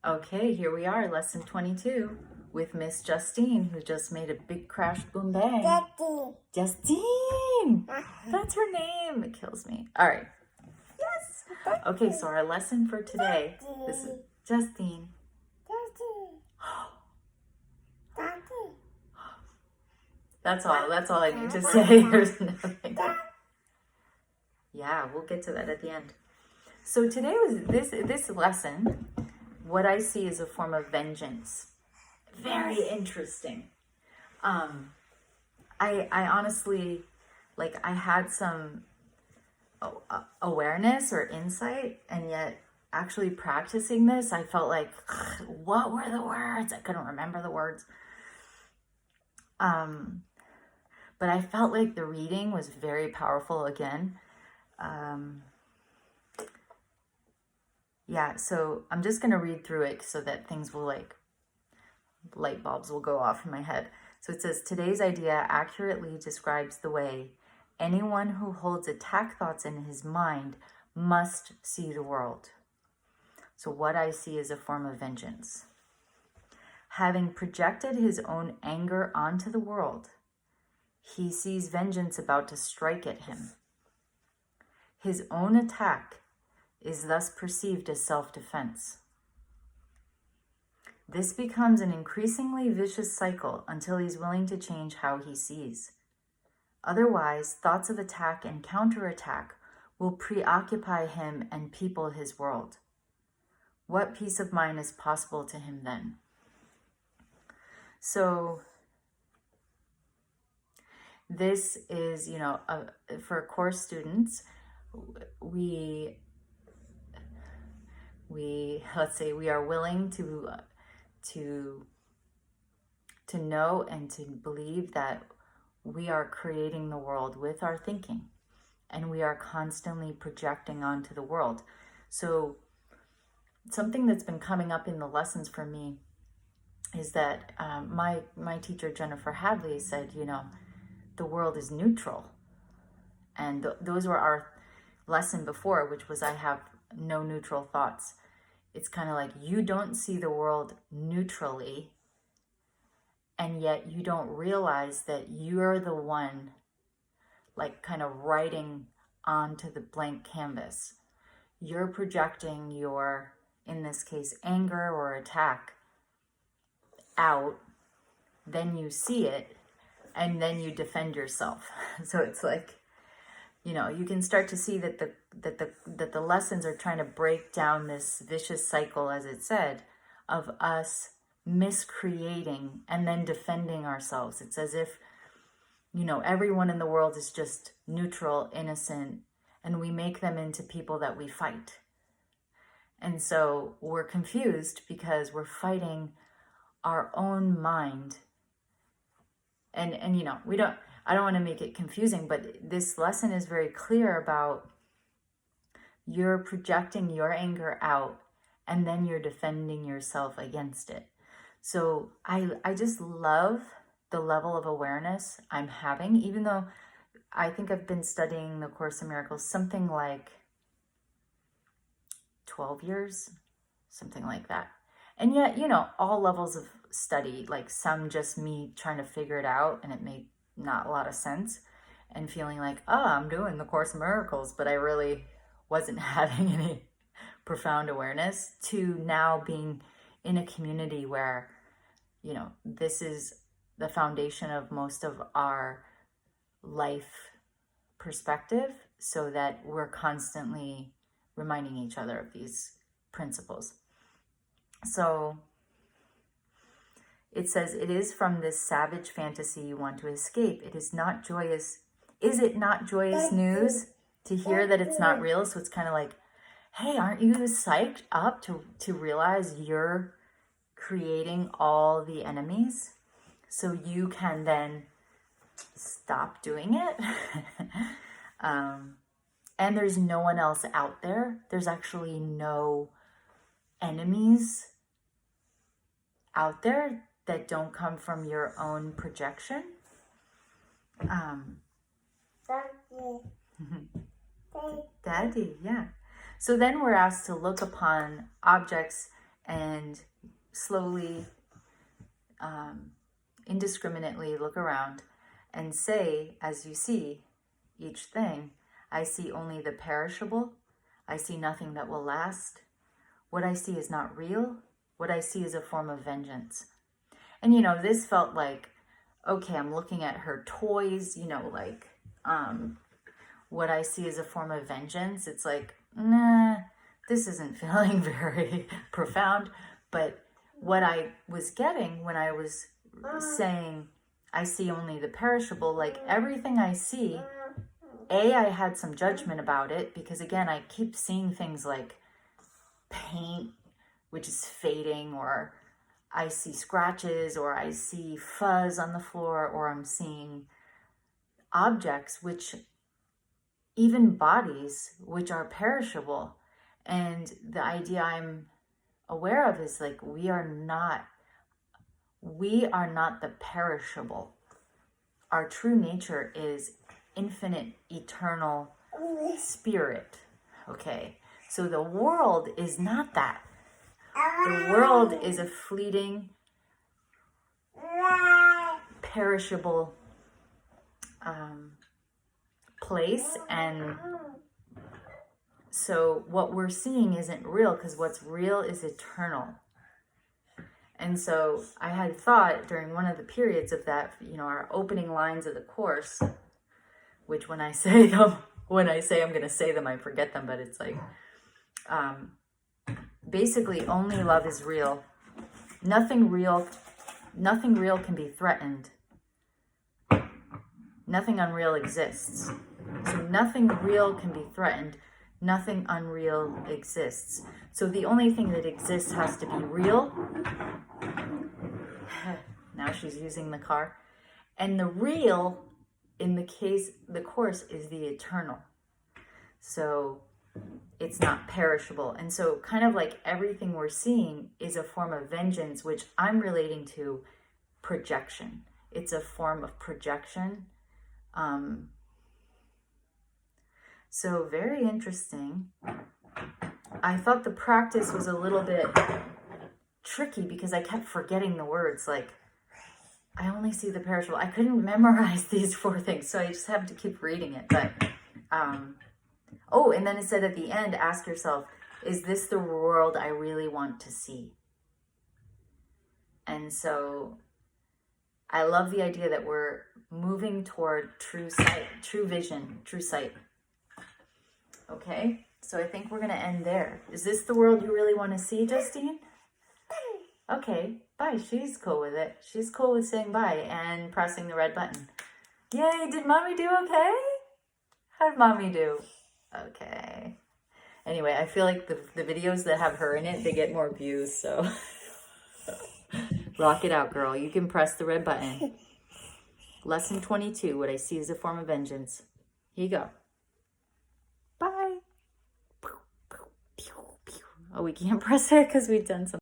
Okay, here we are, lesson 22 with Miss Justine, who just made a big crash boom bang. Justine! That's her name. It kills me. All right. Yes. Okay, so our lesson for today, this is Justine. That's all I need to say. There's nothing. Yeah, we'll get to that at the end. So today was this lesson, what I see is a form of vengeance. Very interesting. I honestly, like, I had some awareness or insight, and yet actually practicing this, I felt like, what were the words? I couldn't remember the words. But I felt like the reading was very powerful again. Yeah, so I'm just going to read through it so that things will, like, light bulbs will go off in my head. So it says, today's idea accurately describes the way anyone who holds attack thoughts in his mind must see the world. So what I see is a form of vengeance. Having projected his own anger onto the world, he sees vengeance about to strike at him. His own attack is thus perceived as self-defense. This becomes an increasingly vicious cycle until he's willing to change how he sees. Otherwise, thoughts of attack and counterattack will preoccupy him and people his world. What peace of mind is possible to him then? So this is, for course students, we let's say we are willing to know and to believe that we are creating the world with our thinking, and we are constantly projecting onto the world. So something that's been coming up in the lessons for me is that my teacher Jennifer Hadley said, the world is neutral, and those were our lesson before, which was I have no neutral thoughts. It's kind of like you don't see the world neutrally, and yet you don't realize that you're the one, like, kind of writing onto the blank canvas. You're projecting your, in this case, anger or attack out, then you see it, and then you defend yourself. So it's like, you can start to see that the lessons are trying to break down this vicious cycle, as it said, of us miscreating and then defending ourselves. It's as if, everyone in the world is just neutral, innocent, and we make them into people that we fight. And so we're confused because we're fighting our own mind. And I don't want to make it confusing, but this lesson is very clear about you're projecting your anger out, and then you're defending yourself against it. So I just love the level of awareness I'm having, even though I think I've been studying the Course in Miracles something like 12 years, something like that. And yet, all levels of study, like some just me trying to figure it out, and it made not a lot of sense, and feeling like, I'm doing the Course in Miracles, but I really wasn't having any profound awareness, to now being in a community where, this is the foundation of most of our life perspective, so that we're constantly reminding each other of these principles. So it says, it is from this savage fantasy you want to escape. It is not joyous. Is it not joyous news to hear that it's not real? So it's kind of like, hey, aren't you psyched up to realize you're creating all the enemies so you can then stop doing it? And there's no one else out there. There's actually no enemies out there that don't come from your own projection. Daddy, yeah. So then we're asked to look upon objects and slowly, indiscriminately look around and say, as you see each thing, I see only the perishable. I see nothing that will last. What I see is not real. What I see is a form of vengeance. And, you know, this felt like, okay, I'm looking at her toys, you know, like, what I see is a form of vengeance. It's like, nah, this isn't feeling very profound. But what I was getting when I was saying, I see only the perishable, like everything I see, I had some judgment about it, because again, I keep seeing things like paint, which is fading, or I see scratches, or I see fuzz on the floor, or I'm seeing objects, which even bodies, which are perishable. And the idea I'm aware of is like, we are not the perishable. Our true nature is infinite, eternal spirit. Okay, so the world is not that. The world is a fleeting, perishable place, and so what we're seeing isn't real, because what's real is eternal. And so I had thought during one of the periods of that, you know, our opening lines of the course, which when I say them, when I say I'm going to say them, I forget them, but it's like, basically only love is real. Nothing real can be threatened. Nothing unreal exists. So nothing real can be threatened. Nothing unreal exists. So the only thing that exists has to be real. Now she's using the car. And the real, in the case, the course, is the eternal. So it's not perishable. And so kind of like everything we're seeing is a form of vengeance, which I'm relating to projection. It's a form of projection. So very interesting. I thought the practice was a little bit tricky because I kept forgetting the words. Like, I only see the perishable. I couldn't memorize these 4 things, so I just have to keep reading it. But, oh, and then it said at the end, ask yourself, is this the world I really want to see? And so I love the idea that we're moving toward true sight, true vision, true sight. Okay, so I think we're going to end there. Is this the world you really want to see, Justine? Okay, bye. She's cool with it. She's cool with saying bye and pressing the red button. Yay, did Mommy do okay? How did Mommy do? Okay. Anyway, I feel like the videos that have her in it, they get more views, so rock it out, girl. You can press the red button. Lesson 22, what I see is a form of vengeance. Here you go. Bye. Oh, we can't press it because we've done something.